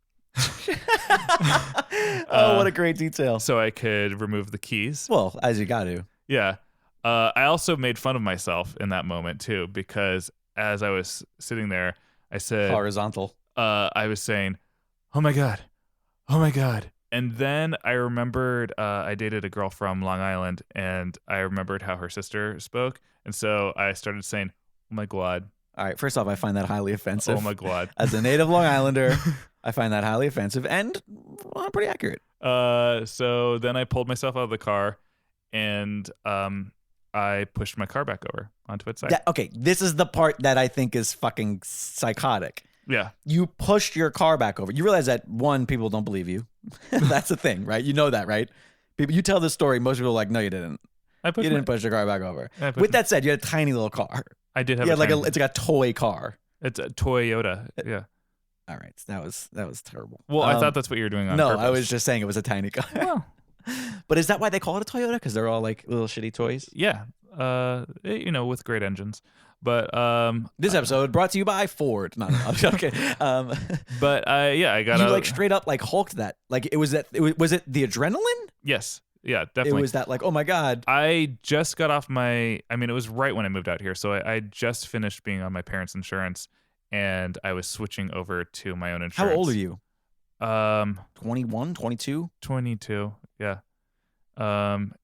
Speaker 1: Oh, what a great detail.
Speaker 2: So I could remove the keys.
Speaker 1: Well, as you got to.
Speaker 2: Yeah. I also made fun of myself in that moment too, because as I was sitting there, I said,
Speaker 1: Horizontal.
Speaker 2: I was saying, oh my God. Oh my God. And then I remembered I dated a girl from Long Island, and I remembered how her sister spoke. And so I started saying, oh my God.
Speaker 1: All right. First off, I find that highly offensive.
Speaker 2: Oh my God.
Speaker 1: As a native Long Islander, I find that highly offensive and pretty accurate.
Speaker 2: So then I pulled myself out of the car, and I pushed my car back over onto its side.
Speaker 1: Okay, this is the part that I think is fucking psychotic.
Speaker 2: Yeah.
Speaker 1: You pushed your car back over. You realize that, one, people don't believe you. That's the thing, right? You know that, right? People, you tell this story, most people are like, no, you didn't. You didn't push your car back over. With that said, you had a tiny little car.
Speaker 2: I did have
Speaker 1: it's like a toy car.
Speaker 2: It's a Toyota. Yeah.
Speaker 1: All right. That was terrible.
Speaker 2: Well, I thought that's what you were doing on purpose.
Speaker 1: No, I was just saying it was a tiny car.
Speaker 2: Well.
Speaker 1: But is that why they call it a Toyota? Because they're all like little shitty toys?
Speaker 2: Yeah. With great engines. But
Speaker 1: this episode brought to you by Ford. No, okay.
Speaker 2: But I got
Speaker 1: you like straight up like hulked that. Like was it the adrenaline?
Speaker 2: Yes. Yeah, definitely.
Speaker 1: It was that like, oh my God.
Speaker 2: I just got off it was right when I moved out here. So I just finished being on my parents' insurance, and I was switching over to my own insurance.
Speaker 1: How old are you? 21, 22?
Speaker 2: 22. Yeah.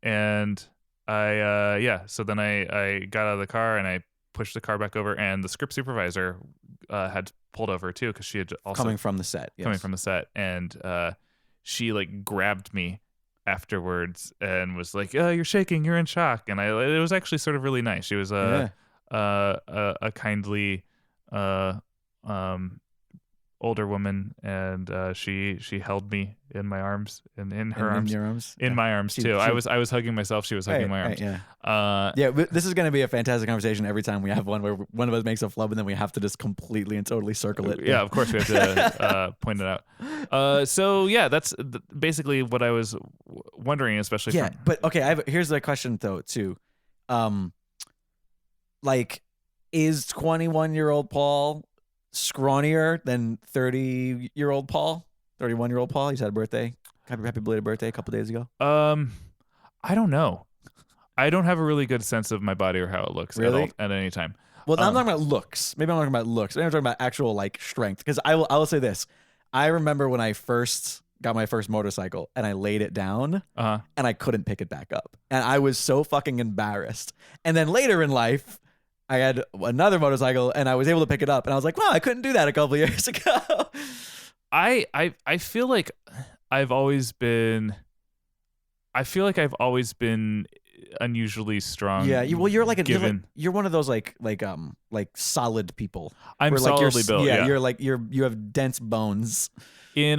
Speaker 2: And so then I got out of the car and I pushed the car back over, and the script supervisor had pulled over too, because she had also
Speaker 1: coming from the set.
Speaker 2: And she like grabbed me afterwards and was like, "Oh, you're shaking, you're in shock." And it was actually sort of really nice. She was a kindly older woman, and she held me in my arms and in her arms,
Speaker 1: in your arms,
Speaker 2: in my arms too. I was hugging myself. She was hugging my arms.
Speaker 1: This is going to be a fantastic conversation every time we have one where one of us makes a flub and then we have to just completely and totally circle it.
Speaker 2: Yeah, of course we have to point it out. So yeah, that's basically what I was wondering, especially.
Speaker 1: Yeah, but okay. Here's the question though too, like, is 21-year-old Paul scrawnier than 30-year-old Paul? 31-year-old Paul? He's had a birthday. Happy belated birthday a couple days ago.
Speaker 2: I don't know. I don't have a really good sense of my body or how it looks at any time.
Speaker 1: Well, I'm talking about looks. Maybe I'm talking about looks. Maybe I'm talking about actual like strength. Because I will say this. I remember when I first got my first motorcycle and I laid it down and I couldn't pick it back up. And I was so fucking embarrassed. And then later in life, I had another motorcycle and I was able to pick it up, and I was like, wow, I couldn't do that a couple years ago.
Speaker 2: I feel like I've always been unusually strong.
Speaker 1: Yeah, you're like you're one of those like solid people.
Speaker 2: I'm solidly built. Yeah,
Speaker 1: you have dense bones.
Speaker 2: In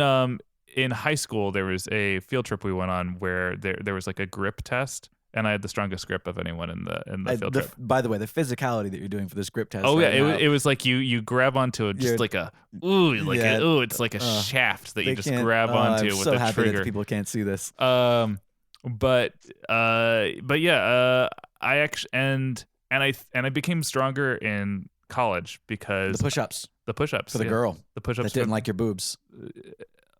Speaker 2: high school, there was a field trip we went on where there was like a grip test. And I had the strongest grip of anyone in the field trip.
Speaker 1: By the way, the physicality that you're doing for this grip test.
Speaker 2: Oh yeah, it was like you grab onto it, just like it's like a shaft that you just grab onto with
Speaker 1: so
Speaker 2: the
Speaker 1: happy
Speaker 2: trigger.
Speaker 1: That people can't see this.
Speaker 2: But yeah, I actually and I became stronger in college because
Speaker 1: the push-ups for the girl.
Speaker 2: The push-ups
Speaker 1: that didn't like your boobs.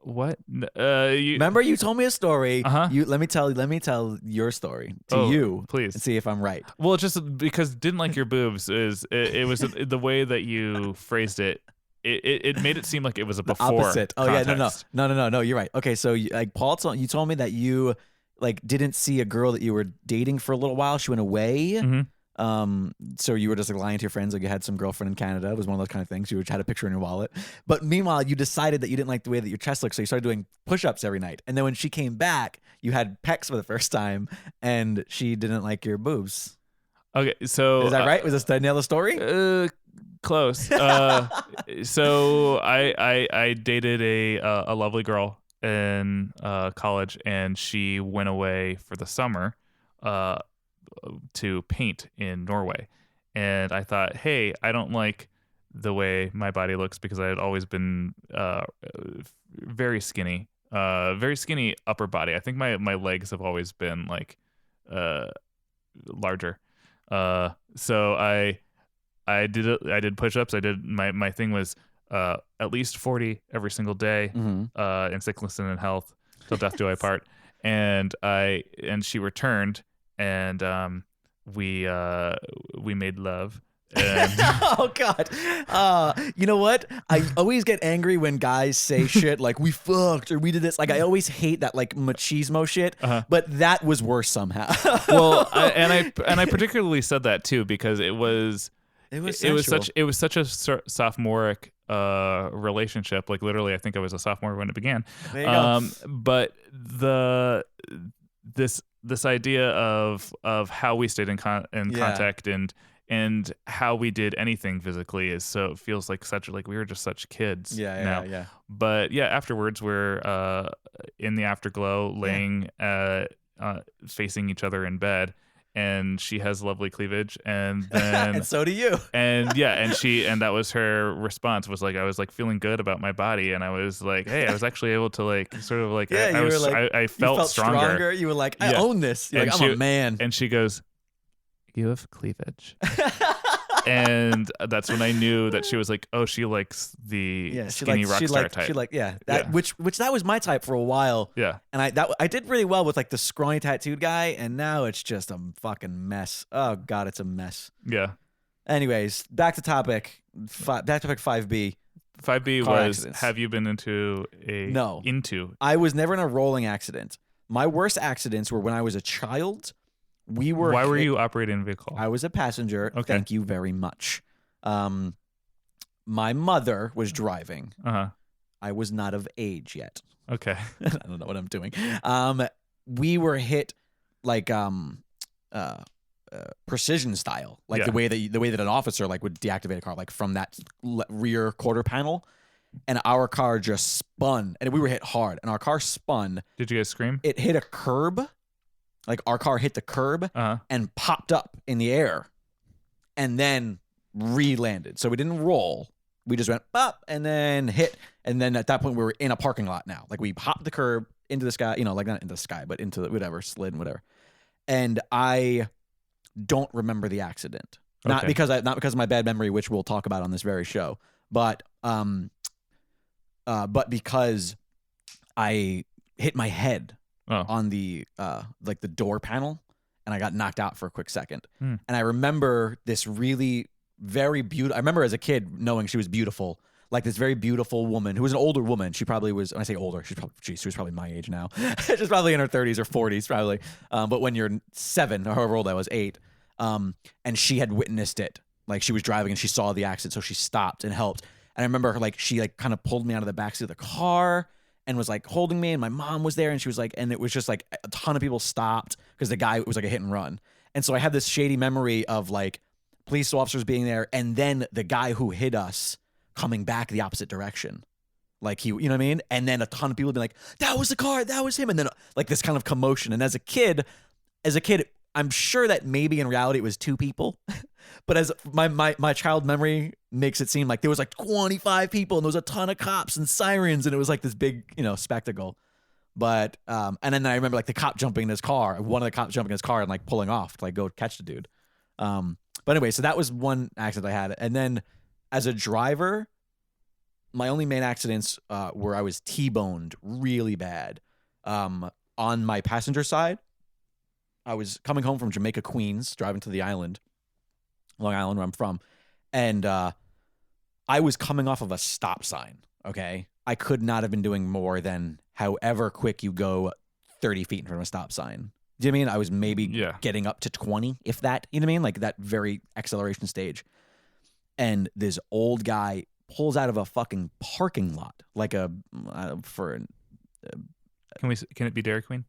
Speaker 2: What?
Speaker 1: Remember, you told me a story. Let me tell your story to you,
Speaker 2: please,
Speaker 1: and see if I'm right.
Speaker 2: Well, just because didn't like your boobs it was the way that you phrased it. It made it seem like it was a before.
Speaker 1: Opposite. Oh
Speaker 2: context.
Speaker 1: Yeah, no. You're right. Okay, so like Paul, you told me that you like didn't see a girl that you were dating for a little while. She went away.
Speaker 2: Mm-hmm.
Speaker 1: So you were just like lying to your friends, like you had some girlfriend in Canada. It was one of those kind of things. You had a picture in your wallet. But meanwhile, you decided that you didn't like the way that your chest looked, so you started doing push-ups every night. And then when she came back, you had pecs for the first time, and she didn't like your boobs.
Speaker 2: Okay, so
Speaker 1: is that right? Was this the nail the story?
Speaker 2: Close. So I dated a lovely girl in college, and she went away for the summer. To paint in Norway, and I thought, hey, I don't like the way my body looks because I had always been very skinny upper body. I think my legs have always been like larger. So I did push-ups. I did my thing was at least 40 every single day, in sickness and in health, till death do I part. And she returned, and we made love. And
Speaker 1: Oh God. You know what? I always get angry when guys say shit like we fucked or we did this. Like I always hate that like machismo shit. But that was worse somehow.
Speaker 2: Well, I particularly said that too because it was such a sophomoric relationship. Like literally, I think I was a sophomore when it began.
Speaker 1: There you go.
Speaker 2: But this idea of how we stayed in contact and how we did anything physically it feels like we were just such kids.
Speaker 1: Yeah.
Speaker 2: But yeah, afterwards we're in the afterglow, laying facing each other in bed, and she has lovely cleavage, and then
Speaker 1: and so do you.
Speaker 2: and that was her response, was like, I was like feeling good about my body, and I was like, hey, I was actually able to like sort of like I felt stronger.
Speaker 1: You were like, I own this. You're like, I'm a man.
Speaker 2: And she goes, you have cleavage. And that's when I knew that she was like, oh, she likes the skinny rock star type.
Speaker 1: Which that was my type for a while.
Speaker 2: Yeah.
Speaker 1: And I did really well with like the scrawny tattooed guy, and now it's just a fucking mess. Oh God, it's a mess.
Speaker 2: Yeah.
Speaker 1: Anyways, back to topic. Back to topic 5B.
Speaker 2: 5B
Speaker 1: Car
Speaker 2: was
Speaker 1: accidents.
Speaker 2: Have you been into
Speaker 1: I was never in a rolling accident. My worst accidents were when I was a child.
Speaker 2: Why were you operating a vehicle?
Speaker 1: I was a passenger.
Speaker 2: Okay.
Speaker 1: Thank you very much. My mother was driving. I was not of age yet.
Speaker 2: Okay.
Speaker 1: I don't know what I'm doing. We were hit like precision style, like the way that an officer like would deactivate a car, like from that rear quarter panel, and our car just spun, and we were hit hard, and our car spun.
Speaker 2: Did you guys scream?
Speaker 1: It hit a curb. Like our car hit the curb and popped up in the air and then re-landed. So we didn't roll. We just went up and then hit. And then at that point we were in a parking lot now. Like we hopped the curb into the sky, like not into the sky, but into the whatever, slid and whatever. And I don't remember the accident.
Speaker 2: Okay.
Speaker 1: Not because of my bad memory, which we'll talk about on this very show, but because I hit my head on the like the door panel, and I got knocked out for a quick second. And I remember this really very beautiful. I remember as a kid knowing she was beautiful, like this very beautiful woman who was an older woman. She probably was. When I say older, she was probably my age now. She's probably in her 30s or 40s, probably. But when you're 7 or however old I was, 8, and she had witnessed it. Like she was driving and she saw the accident, so she stopped and helped. And I remember her, like she like kind of pulled me out of the backseat of the car and was like holding me, and my mom was there, and she was like, and it was just like a ton of people stopped because the guy, it was like a hit and run. And so I have this shady memory of like police officers being there, and then the guy who hit us coming back the opposite direction. Like he, you know what I mean? And then a ton of people would be like, that was the car, that was him. And then like this kind of commotion. And as a kid, I'm sure that maybe in reality it was 2 people, but as my child memory makes it seem like there was like 25 people and there was a ton of cops and sirens, and it was like this big, spectacle. But and then I remember like the cop jumping in his car, one of the cops jumping in his car and like pulling off to like go catch the dude. But anyway, so that was one accident I had. And then as a driver, my only main accidents were I was T-boned really bad. On my passenger side, I was coming home from Jamaica, Queens, driving to the island, Long Island, where I'm from. And I was coming off of a stop sign, okay? I could not have been doing more than however quick you go 30 feet in front of a stop sign. Do you know what I mean? I was maybe getting up to 20, if that, you know what I mean? Like that very acceleration stage. And this old guy pulls out of a fucking parking lot, like can
Speaker 2: it be Dairy Queen?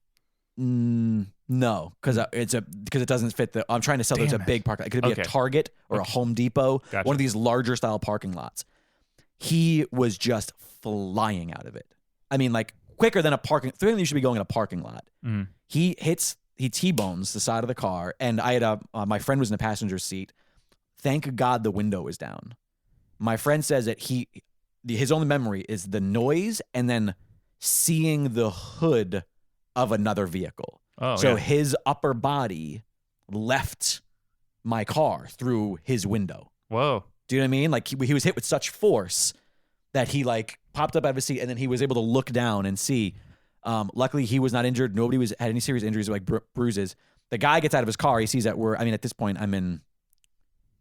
Speaker 1: No, because it doesn't fit the. I'm trying to sell. There's a big parking lot. It could be a Target or a Home Depot, one of these larger style parking lots. He was just flying out of it. I mean, like quicker than a parking. You should be going in a parking lot. He T-bones the side of the car, and I had my friend was in the passenger seat. Thank God the window was down. My friend says that his only memory is the noise and then seeing the hood of another vehicle. So his upper body left my car through his window.
Speaker 2: Whoa.
Speaker 1: Do you know what I mean? Like he was hit with such force that he like popped up out of his seat and then he was able to look down and see. Luckily, he was not injured. Nobody had any serious injuries or like bruises. The guy gets out of his car. He sees that at this point, I'm in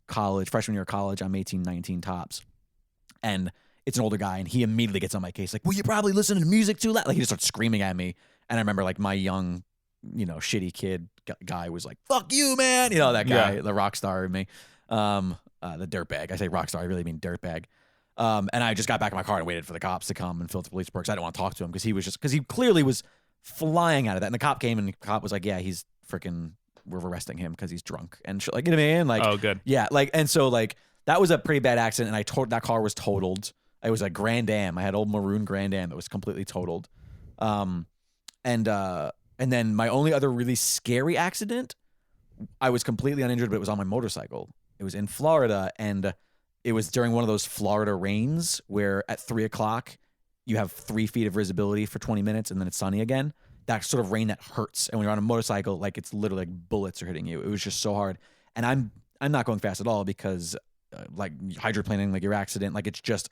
Speaker 1: college, freshman year of college. I'm 18, 19 tops. And it's an older guy. And he immediately gets on my case. Like, well, you probably listen to music too loud. Like, he just starts screaming at me. And I remember like my young, shitty kid guy was like, fuck you, man. That guy, the rock star in me. The dirtbag. I say rock star. I really mean dirtbag. And I just got back in my car and waited for the cops to come and fill out the police report because I didn't want to talk to him because he clearly was flying out of that. And the cop came and the cop was like, yeah, he's freaking, we're arresting him because he's drunk and shit. Like, you know what I mean? Like,
Speaker 2: oh, good.
Speaker 1: Yeah. Like, and so like that was a pretty bad accident. And that car was totaled. It was a Grand Am. I had old maroon Grand Am that was completely totaled. And then my only other really scary accident, I was completely uninjured, but it was on my motorcycle. It was in Florida, and it was during one of those Florida rains where at 3:00 you have 3 feet of visibility for 20 minutes, and then it's sunny again. That sort of rain that hurts, and when you're on a motorcycle, like it's literally like bullets are hitting you. It was just so hard, and I'm not going fast at all because like hydroplaning, like your accident, like it's just,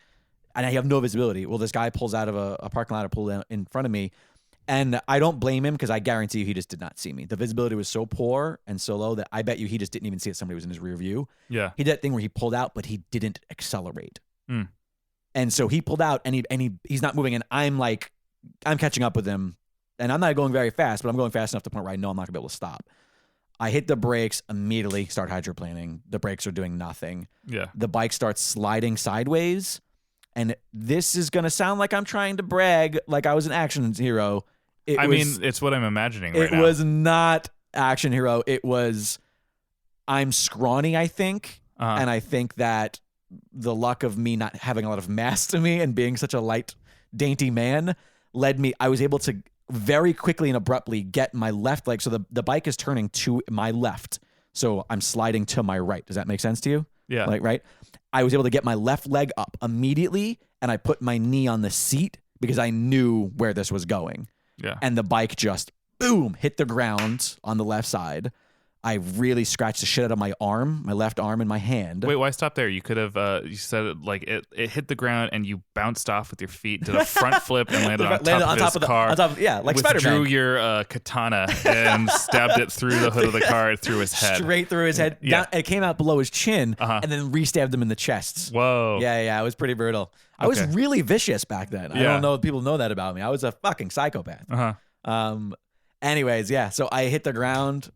Speaker 1: and I have no visibility. Well, this guy pulls out of a parking lot, pulled out in front of me. And I don't blame him because I guarantee you he just did not see me. The visibility was so poor and so low that I bet you he just didn't even see that somebody was in his rear view.
Speaker 2: Yeah.
Speaker 1: He did that thing where he pulled out, but he didn't accelerate. And so he pulled out and he's not moving. And I'm catching up with him. And I'm not going very fast, but I'm going fast enough to the point where I know I'm not going to be able to stop. I hit the brakes, immediately start hydroplaning. The brakes are doing nothing.
Speaker 2: Yeah.
Speaker 1: The bike starts sliding sideways. And this is going to sound like I'm trying to brag like I was an action hero.
Speaker 2: It's what I'm imagining right now.
Speaker 1: It was not action hero. It was, I'm scrawny, I think. And I think that the luck of me not having a lot of mass to me and being such a light, dainty man I was able to very quickly and abruptly get my left leg. So the bike is turning to my left. So I'm sliding to my right. Does that make sense to you?
Speaker 2: Yeah.
Speaker 1: Like, right? I was able to get my left leg up immediately and I put my knee on the seat because I knew where this was going.
Speaker 2: Yeah.
Speaker 1: And the bike just, boom, hit the ground on the left side. I really scratched the shit out of my arm, my left arm and my hand.
Speaker 2: Wait, why stop there? You could have, you said it like it hit the ground and you bounced off with your feet, did a front flip and landed on top of his car.
Speaker 1: Like Spider-Man.
Speaker 2: Withdrew your katana and stabbed it through the hood of the car, through his head.
Speaker 1: Straight through his head.
Speaker 2: Yeah.
Speaker 1: Down, it came out below his chin and then re-stabbed him in the chest.
Speaker 2: Whoa.
Speaker 1: Yeah, it was pretty brutal. I was really vicious back then. I don't know if people know that about me. I was a fucking psychopath. Anyways, yeah. So I hit the ground,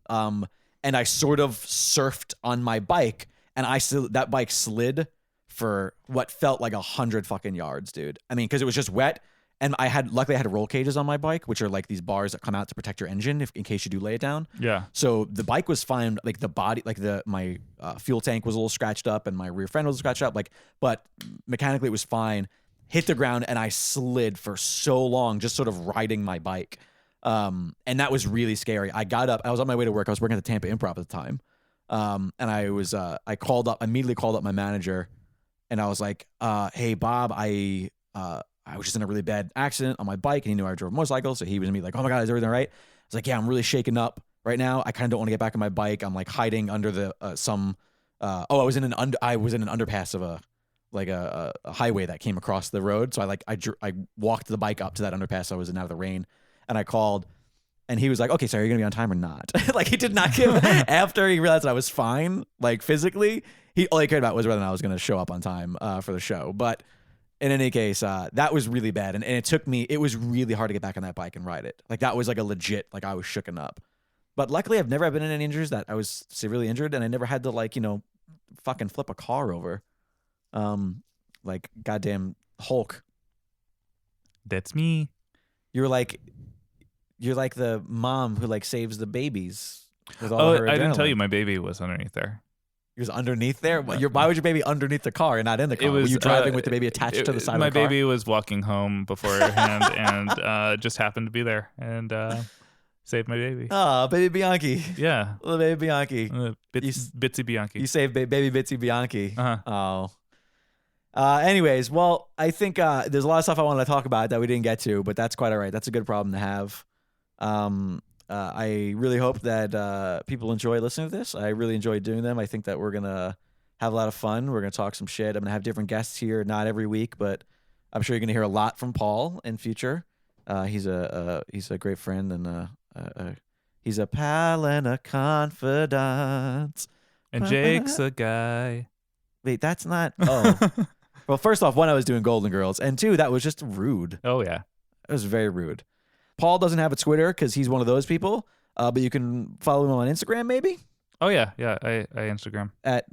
Speaker 1: and I sort of surfed on my bike, and that bike slid for what felt like 100 fucking yards, dude. I mean, because it was just wet, and luckily I had roll cages on my bike, which are like these bars that come out to protect your engine in case you do lay it down.
Speaker 2: Yeah.
Speaker 1: So the bike was fine. Like the body, like my fuel tank was a little scratched up, and my rear fender was scratched up. But mechanically it was fine. Hit the ground, and I slid for so long, just sort of riding my bike. And that was really scary. I got up. I was on my way to work. I was working at the Tampa Improv at the time. And I immediately called up my manager, and I was like, "Hey, Bob, I was just in a really bad accident on my bike, and he knew I drove a motorcycle, so he was immediately like, "Oh my God, is everything all right?" I was like, "Yeah, I'm really shaken up right now. I kind of don't want to get back on my bike. I'm like hiding under the I was in an underpass of a highway that came across the road. So I walked the bike up to that underpass. So I was in out of the rain, and I called, and he was like, "Okay, so are you gonna be on time or not?" Like, he did not give. After he realized that I was fine, like physically, all he cared about was whether or not I was gonna show up on time for the show. But in any case, that was really bad, and it was really hard to get back on that bike and ride it. Like, that was like a legit, like, I was shooken up. But luckily, I've never been in any injuries that I was severely injured, and I never had to fucking flip a car over. Like goddamn Hulk.
Speaker 2: That's me.
Speaker 1: You're like the mom who saves the babies with all her adrenaline.
Speaker 2: I didn't tell you my baby was underneath there.
Speaker 1: He was underneath there? Why was your baby underneath the car and not in the car? Were you driving with the baby attached to the side of the car?
Speaker 2: My baby was walking home beforehand and just happened to be there and saved my baby.
Speaker 1: Oh, baby Bianchi.
Speaker 2: Yeah.
Speaker 1: Little baby Bianchi.
Speaker 2: Bitsy Bianchi.
Speaker 1: You saved baby Bitsy Bianchi. Oh. Anyways, well, I think there's a lot of stuff I wanted to talk about that we didn't get to, but that's quite all right. That's a good problem to have. I really hope that people enjoy listening to this. I really enjoy doing them. I think that we're going to have a lot of fun. We're going to talk some shit. I'm going to have different guests here, not every week, but I'm sure you're going to hear a lot from Paul in future. He's a great friend and he's a pal and a confidant.
Speaker 2: And Jake's a guy.
Speaker 1: Wait, that's not. Oh, well. First off, one, I was doing Golden Girls, and two, that was just rude.
Speaker 2: Oh yeah,
Speaker 1: it was very rude. Paul doesn't have a Twitter because he's one of those people. But you can follow him on Instagram, maybe.
Speaker 2: Oh yeah. I Instagram
Speaker 1: At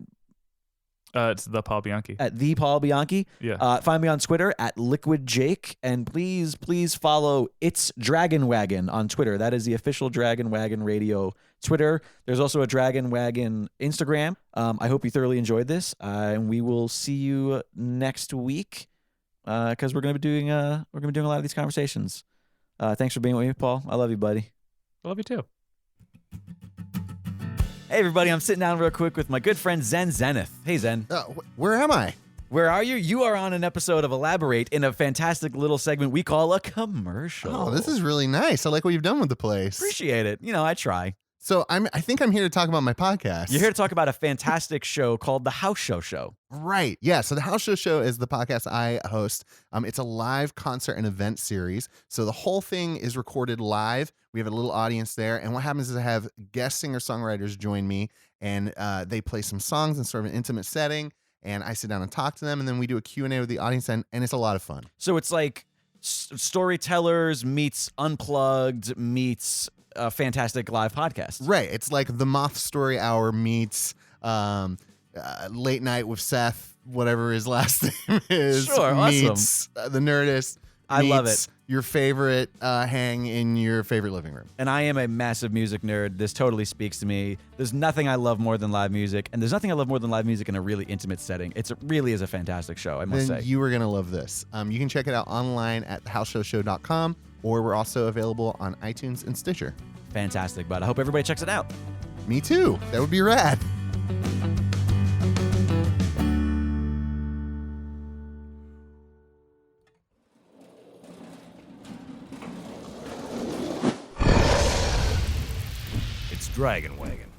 Speaker 2: it's the Paul Bianchi.
Speaker 1: At the Paul Bianchi.
Speaker 2: Yeah.
Speaker 1: Find me on Twitter at Liquid Jake, and please follow It's Dragon Wagon on Twitter. That is the official Dragon Wagon Radio Twitter. There's also a Dragon Wagon Instagram. I hope you thoroughly enjoyed this, and we will see you next week because we're gonna be doing a lot of these conversations. Thanks for being with me, Paul. I love you, buddy.
Speaker 2: I love you too.
Speaker 1: Hey, everybody, I'm sitting down real quick with my good friend Zen Zenith. Hey, Zen.
Speaker 3: Where am I?
Speaker 1: Where are you? You are on an episode of Elaborate in a fantastic little segment we call a commercial.
Speaker 3: Oh, this is really nice. I like what you've done with the place.
Speaker 1: Appreciate it. I try.
Speaker 3: So I think I'm here to talk about my podcast.
Speaker 1: You're here to talk about a fantastic show called The House Show Show.
Speaker 3: Right. Yeah. So The House Show is the podcast I host. It's a live concert and event series. So the whole thing is recorded live. We have a little audience there. And what happens is I have guest singer-songwriters join me, and they play some songs in sort of an intimate setting. And I sit down and talk to them. And then we do a Q&A with the audience. And it's a lot of fun.
Speaker 1: So it's like storytellers meets Unplugged meets a fantastic live podcast.
Speaker 3: Right. It's like the Moth Story Hour meets Late Night with Seth, whatever his last name is.
Speaker 1: Sure,
Speaker 3: meets
Speaker 1: awesome.
Speaker 3: The Nerdist.
Speaker 1: I love it.
Speaker 3: Your favorite hang in your favorite living room.
Speaker 1: And I am a massive music nerd. This totally speaks to me. There's nothing I love more than live music, and there's nothing I love more than live music in a really intimate setting. It really is a fantastic show, I must say.
Speaker 3: You are going to love this. You can check it out online at thehouseshowshow.com, or we're also available on iTunes and Stitcher.
Speaker 1: Fantastic, bud. I hope everybody checks it out.
Speaker 3: Me too. That would be rad.
Speaker 4: It's Dragon Wagon.